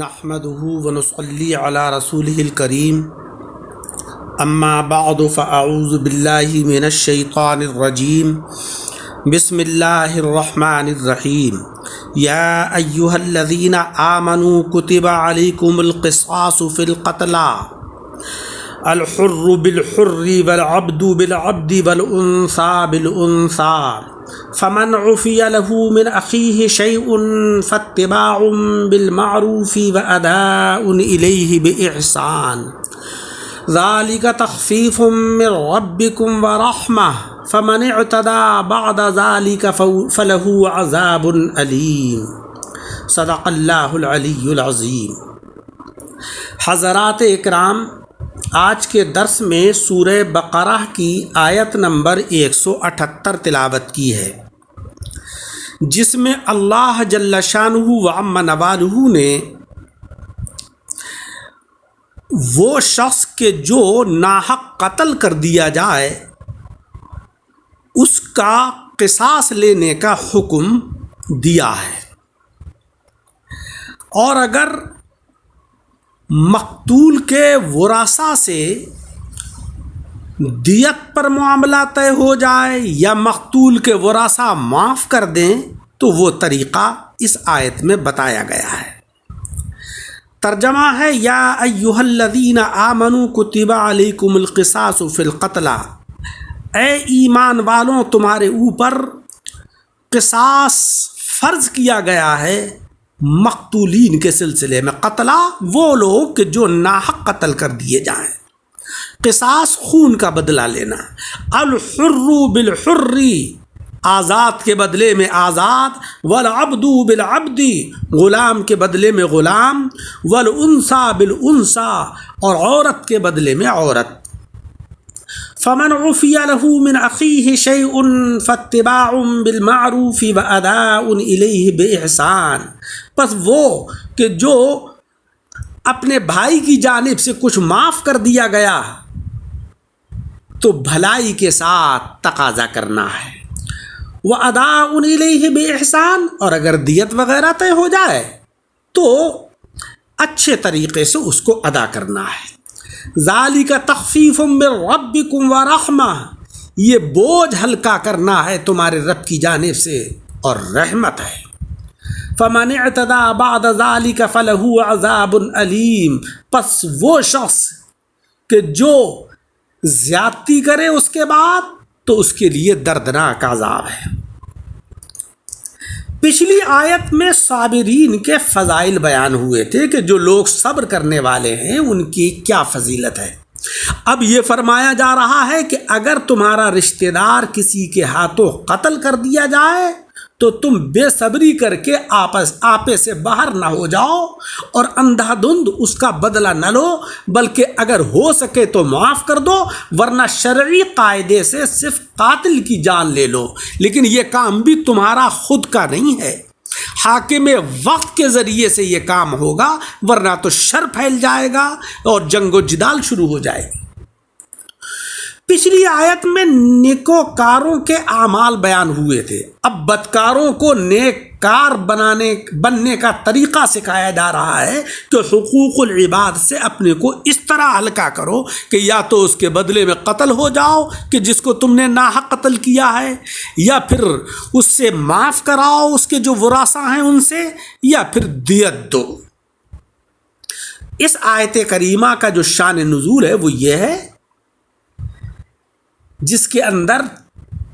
نحمده ونصلي على رسوله الكريم اما بعد فاعوذ بالله من الشيطان الرجيم بسم الله الرحمن الرحيم يا ايها الذين آمنوا كتب عليكم القصاص في القتلى الحر بالحر والعبد بالعبد والأنثى بالأنثى فمن عفي له من أخيه شيء فاتباع بالمعروف وأداء إليه بإحسان ذلك تخفيف من ربكم ورحمة فمن اعتدى بعد ذلك فله عذاب أليم صدق اللہ العلی العظیم۔ حضرات اکرام، آج کے درس میں سورہ بقرہ کی آیت نمبر 178 تلاوت کی ہے، جس میں اللہ جل شانہ و عم نوالہ نے وہ شخص کے جو ناحق قتل کر دیا جائے اس کا قصاص لینے کا حکم دیا ہے، اور اگر مقتول کے ورثاء سے دیت پر معاملہ طے ہو جائے یا مقتول کے ورثاء معاف کر دیں تو وہ طریقہ اس آیت میں بتایا گیا ہے۔ ترجمہ ہے یا ایھا الذین آمنوا کتب علیکم القصاص فی القتلى، اے ایمان والوں تمہارے اوپر قصاص فرض کیا گیا ہے مقتولین کے سلسلے میں۔ قتلہ وہ لوگ کہ جو ناحق قتل کر دیے جائیں، قصاص خون کا بدلہ لینا۔ الحر بالحر، آزاد کے بدلے میں آزاد، والعبد بالعبد، غلام کے بدلے میں غلام، والانثى بالانثى، اور عورت کے بدلے میں عورت۔ فمن عفی له من اخیہ شیء فاتباع بالمعروف واداء الیہ باحسان، پس وہ کہ جو اپنے بھائی کی جانب سے کچھ معاف کر دیا گیا تو بھلائی کے ساتھ تقاضا کرنا ہے۔ واداء الیہ باحسان، اور اگر دیت وغیرہ طے ہو جائے تو اچھے طریقے سے اس کو ادا کرنا ہے۔ ذالک تخفیف من ربکم ورحمہ، یہ بوجھ ہلکا کرنا ہے تمہارے رب کی جانب سے اور رحمت ہے۔ فمن اعتدى بعد ذلك فله عذاب علیم، پس وہ شخص کہ جو زیادتی کرے اس کے بعد تو اس کے لیے دردناک عذاب ہے۔ پچھلی آیت میں صابرین کے فضائل بیان ہوئے تھے کہ جو لوگ صبر کرنے والے ہیں ان کی کیا فضیلت ہے۔ اب یہ فرمایا جا رہا ہے کہ اگر تمہارا رشتہ دار کسی کے ہاتھوں قتل کر دیا جائے تو تم بے صبری کر کے آپے سے باہر نہ ہو جاؤ اور اندھا دھند اس کا بدلہ نہ لو، بلکہ اگر ہو سکے تو معاف کر دو، ورنہ شرعی قاعدے سے صرف قاتل کی جان لے لو۔ لیکن یہ کام بھی تمہارا خود کا نہیں ہے، حاکم وقت کے ذریعے سے یہ کام ہوگا، ورنہ تو شر پھیل جائے گا اور جنگ و جدال شروع ہو جائے گی۔ پچھلی آیت میں نیکوکاروں کے اعمال بیان ہوئے تھے، اب بدکاروں کو نیک کار بننے کا طریقہ سکھایا جا رہا ہے کہ حقوق العباد سے اپنے کو اس طرح ہلکا کرو کہ یا تو اس کے بدلے میں قتل ہو جاؤ کہ جس کو تم نے ناحق قتل کیا ہے، یا پھر اس سے معاف کراؤ اس کے جو ورثاء ہیں ان سے، یا پھر دیت دو۔ اس آیت کریمہ کا جو شان نزول ہے وہ یہ ہے، جس کے اندر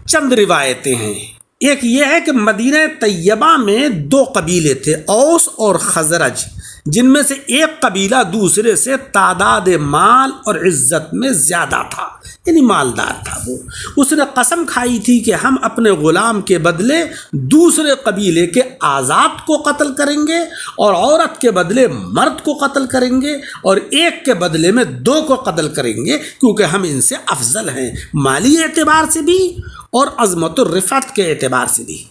چند روایتیں ہیں۔ ایک یہ ہے کہ مدینہ طیبہ میں دو قبیلے تھے، اوس اور خزرج، جن میں سے ایک قبیلہ دوسرے سے تعداد مال اور عزت میں زیادہ تھا، یعنی مالدار تھا۔ وہ اس نے قسم کھائی تھی کہ ہم اپنے غلام کے بدلے دوسرے قبیلے کے آزاد کو قتل کریں گے، اور عورت کے بدلے مرد کو قتل کریں گے، اور ایک کے بدلے میں دو کو قتل کریں گے، کیونکہ ہم ان سے افضل ہیں، مالی اعتبار سے بھی اور عظمت و رفعت کے اعتبار سے بھی۔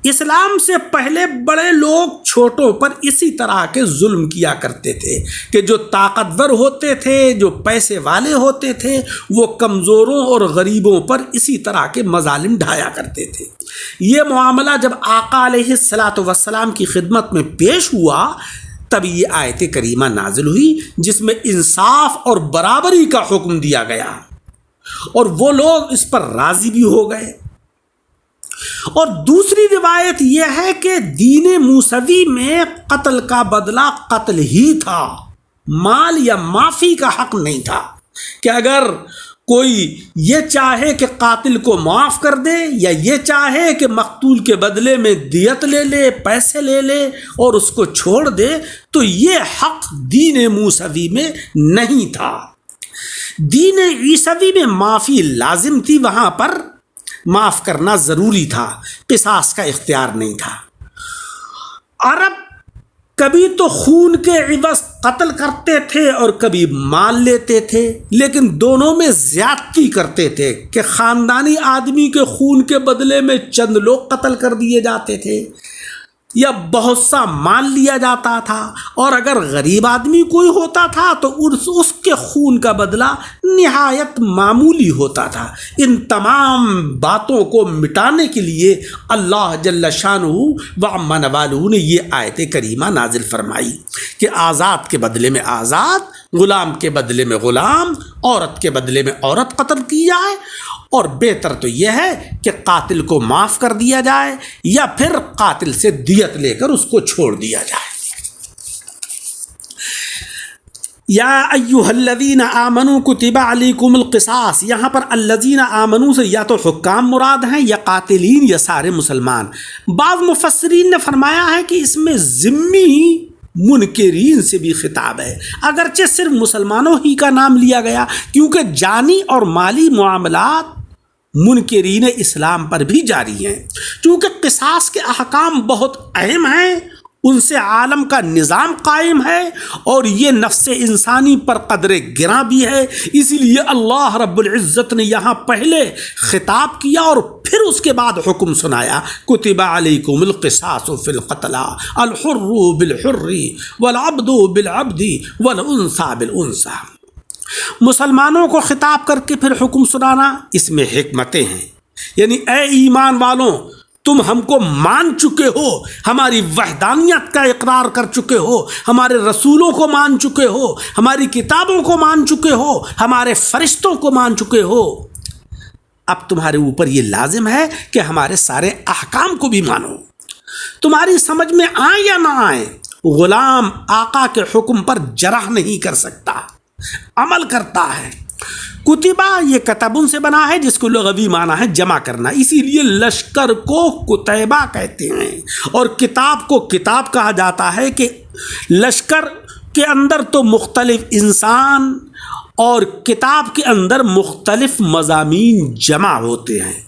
اسلام سے پہلے بڑے لوگ چھوٹوں پر اسی طرح کے ظلم کیا کرتے تھے کہ جو طاقتور ہوتے تھے، جو پیسے والے ہوتے تھے، وہ کمزوروں اور غریبوں پر اسی طرح کے مظالم ڈھایا کرتے تھے۔ یہ معاملہ جب آقا علیہ الصلاۃ والسلام کی خدمت میں پیش ہوا تب یہ آیت کریمہ نازل ہوئی جس میں انصاف اور برابری کا حکم دیا گیا اور وہ لوگ اس پر راضی بھی ہو گئے۔ اور دوسری روایت یہ ہے کہ دین موسوی میں قتل کا بدلہ قتل ہی تھا، مال یا معافی کا حق نہیں تھا کہ اگر کوئی یہ چاہے کہ قاتل کو معاف کر دے یا یہ چاہے کہ مقتول کے بدلے میں دیت لے لے، پیسے لے لے اور اس کو چھوڑ دے، تو یہ حق دین موسوی میں نہیں تھا۔ دین عیسوی میں معافی لازم تھی، وہاں پر معاف کرنا ضروری تھا، قصاص کا اختیار نہیں تھا۔ عرب کبھی تو خون کے عوض قتل کرتے تھے اور کبھی مال لیتے تھے، لیکن دونوں میں زیادتی کرتے تھے کہ خاندانی آدمی کے خون کے بدلے میں چند لوگ قتل کر دیے جاتے تھے یا بہت سا مال لیا جاتا تھا، اور اگر غریب آدمی کوئی ہوتا تھا تو اس کے خون کا بدلہ نہایت معمولی ہوتا تھا۔ ان تمام باتوں کو مٹانے کے لیے اللہ جل شانہ و عم نوالہ نے یہ آیت کریمہ نازل فرمائی کہ آزاد کے بدلے میں آزاد، غلام کے بدلے میں غلام، عورت کے بدلے میں عورت قتل کی جائے، اور بہتر تو یہ ہے کہ قاتل کو معاف کر دیا جائے یا پھر قاتل سے دیت لے کر اس کو چھوڑ دیا جائے۔ یا ایھا الذین آمنوا کتب علیکم القصاص، یہاں پر الذین آمنوا سے یا تو حکام مراد ہیں یا قاتلین یا سارے مسلمان۔ بعض مفسرین نے فرمایا ہے کہ اس میں ذمی منکرین سے بھی خطاب ہے، اگرچہ صرف مسلمانوں ہی کا نام لیا گیا، کیونکہ جانی اور مالی معاملات منکرین اسلام پر بھی جاری ہیں۔ چونکہ قصاص کے احکام بہت اہم ہیں، ان سے عالم کا نظام قائم ہے اور یہ نفس انسانی پر قدر گراں بھی ہے، اسی لیے اللہ رب العزت نے یہاں پہلے خطاب کیا اور پھر اس کے بعد حکم سنایا، کتب علیکم القصاص فی القتلى الحر بالحر والعبد بالعبد والانثى بالانثى۔ مسلمانوں کو خطاب کر کے پھر حکم سنانا، اس میں حکمتیں ہیں، یعنی اے ایمان والوں، تم ہم کو مان چکے ہو، ہماری وحدانیت کا اقرار کر چکے ہو، ہمارے رسولوں کو مان چکے ہو، ہماری کتابوں کو مان چکے ہو، ہمارے فرشتوں کو مان چکے ہو، اب تمہارے اوپر یہ لازم ہے کہ ہمارے سارے احکام کو بھی مانو، تمہاری سمجھ میں آئے یا نہ آئے۔ غلام آقا کے حکم پر جرح نہیں کر سکتا، عمل کرتا ہے۔ کتبہ یہ کتبن سے بنا ہے جس کو لغوی معنی ہے جمع کرنا، اسی لیے لشکر کو کتیبہ کہتے ہیں، اور کتاب کو کتاب کہا جاتا ہے کہ لشکر کے اندر تو مختلف انسان اور کتاب کے اندر مختلف مضامین جمع ہوتے ہیں۔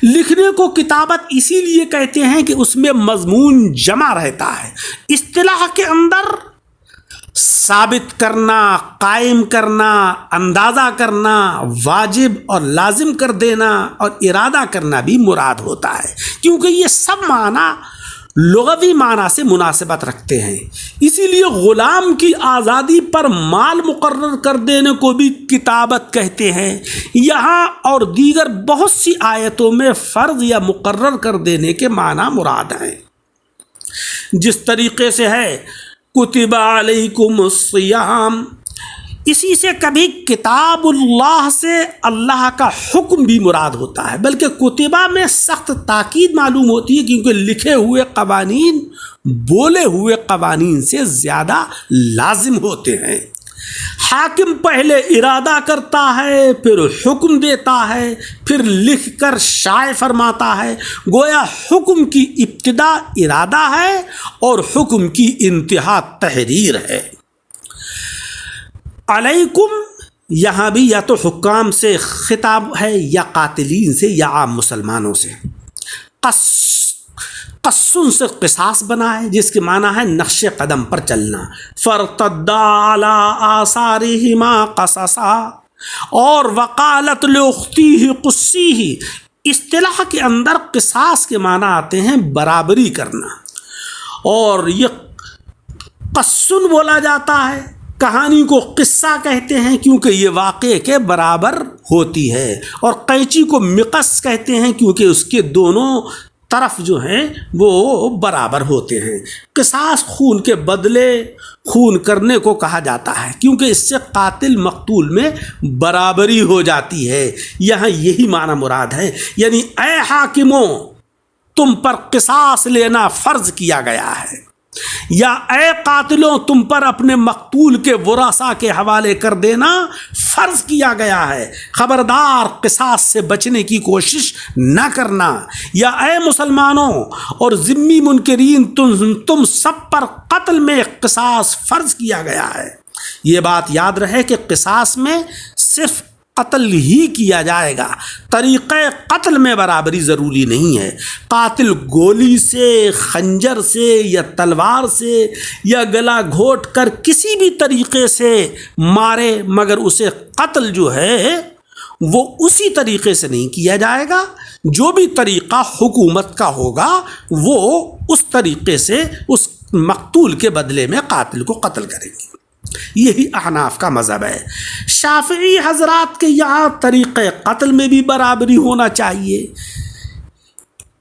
لکھنے کو کتابت اسی لیے کہتے ہیں کہ اس میں مضمون جمع رہتا ہے، اصطلاح کے اندر ثابت کرنا، قائم کرنا، اندازہ کرنا، واجب اور لازم کر دینا اور ارادہ کرنا بھی مراد ہوتا ہے، کیونکہ یہ سب معنی لغوی معنی سے مناسبت رکھتے ہیں۔ اسی لیے غلام کی آزادی پر مال مقرر کر دینے کو بھی کتابت کہتے ہیں۔ یہاں اور دیگر بہت سی آیتوں میں فرض یا مقرر کر دینے کے معنی مراد ہیں، جس طریقے سے ہے کتب علیکم الصیام، اسی سے کبھی کتاب اللہ سے اللہ کا حکم بھی مراد ہوتا ہے، بلکہ کتبہ میں سخت تاکید معلوم ہوتی ہے، کیونکہ لکھے ہوئے قوانین بولے ہوئے قوانین سے زیادہ لازم ہوتے ہیں۔ حاکم پہلے ارادہ کرتا ہے، پھر حکم دیتا ہے، پھر لکھ کر شائع فرماتا ہے، گویا حکم کی ابتدا ارادہ ہے اور حکم کی انتہا تحریر ہے۔ علیکم یہاں بھی یا تو حکام سے خطاب ہے یا قاتلین سے یا عام مسلمانوں سے۔ قصن سے قصاص بنا ہے جس کے معنی ہے نقش قدم پر چلنا، فرتدا علی آثارہما قصصا، اور وقالت لاختیہ قصیہ، اصطلاح کے اندر قصاص کے معنی آتے ہیں برابری کرنا، اور یہ قصن بولا جاتا ہے، کہانی کو قصہ کہتے ہیں کیونکہ یہ واقعے کے برابر ہوتی ہے، اور قینچی کو مقص کہتے ہیں کیونکہ اس کے دونوں طرف جو ہیں وہ برابر ہوتے ہیں۔ قصاص خون کے بدلے خون کرنے کو کہا جاتا ہے کیونکہ اس سے قاتل مقتول میں برابری ہو جاتی ہے۔ یہاں یہی معنی مراد ہے، یعنی اے حاکموں تم پر قصاص لینا فرض کیا گیا ہے، یا اے قاتلوں تم پر اپنے مقتول کے ورثاء کے حوالے کر دینا فرض کیا گیا ہے، خبردار قصاص سے بچنے کی کوشش نہ کرنا، یا اے مسلمانوں اور ذمی منکرین تم سب پر قتل میں قصاص فرض کیا گیا ہے۔ یہ بات یاد رہے کہ قصاص میں صرف قتل ہی کیا جائے گا، طریقہ قتل میں برابری ضروری نہیں ہے۔ قاتل گولی سے، خنجر سے یا تلوار سے یا گلا گھونٹ کر کسی بھی طریقے سے مارے، مگر اسے قتل جو ہے وہ اسی طریقے سے نہیں کیا جائے گا۔ جو بھی طریقہ حکومت کا ہوگا وہ اس طریقے سے اس مقتول کے بدلے میں قاتل کو قتل کریں گے۔ یہی احناف کا مذہب ہے۔ شافعی حضرات کے یہاں طریقہ قتل میں بھی برابری ہونا چاہیے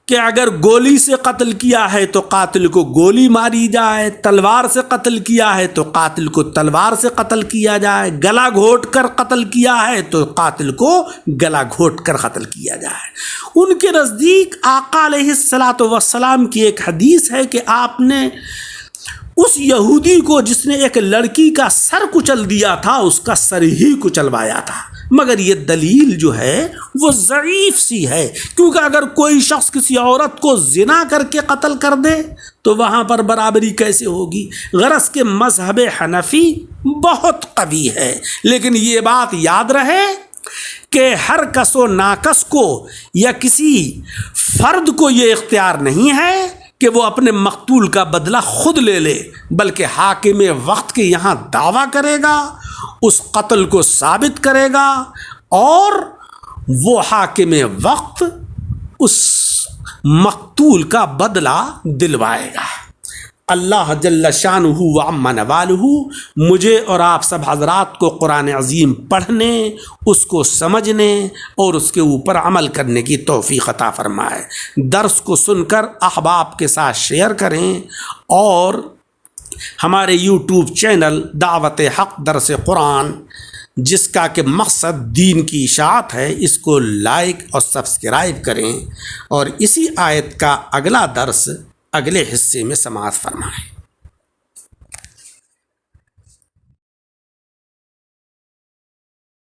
کہ اگر گولی سے قتل کیا ہے تو قاتل کو گولی ماری جائے، تلوار سے قتل کیا ہے تو قاتل کو تلوار سے قتل کیا جائے، گلا گھونٹ کر قتل کیا ہے تو قاتل کو گلا گھونٹ کر قتل کیا جائے۔ ان کے نزدیک آقا علیہ الصلاۃ والسلام کی ایک حدیث ہے کہ آپ نے اس یہودی کو جس نے ایک لڑکی کا سر کچل دیا تھا اس کا سر ہی کچلوایا تھا، مگر یہ دلیل جو ہے وہ ضعیف سی ہے، کیونکہ اگر کوئی شخص کسی عورت کو زنا کر کے قتل کر دے تو وہاں پر برابری کیسے ہوگی؟ غرض کہ مذہب حنفی بہت قوی ہے، لیکن یہ بات یاد رہے کہ ہر کس و ناکس کو یا کسی فرد کو یہ اختیار نہیں ہے کہ وہ اپنے مقتول کا بدلہ خود لے لے، بلکہ حاکم وقت کے یہاں دعویٰ کرے گا، اس قتل کو ثابت کرے گا اور وہ حاکم وقت اس مقتول کا بدلہ دلوائے گا۔ اللہ جل شانہ و عم نوالہ مجھے اور آپ سب حضرات کو قرآن عظیم پڑھنے، اس کو سمجھنے اور اس کے اوپر عمل کرنے کی توفیق عطا فرمائے۔ درس کو سن کر احباب کے ساتھ شیئر کریں اور ہمارے یوٹیوب چینل دعوت حق درس قرآن جس کا کہ مقصد دین کی اشاعت ہے، اس کو لائک اور سبسکرائب کریں اور اسی آیت کا اگلا درس اگلے حصے میں سماعت فرمائیں۔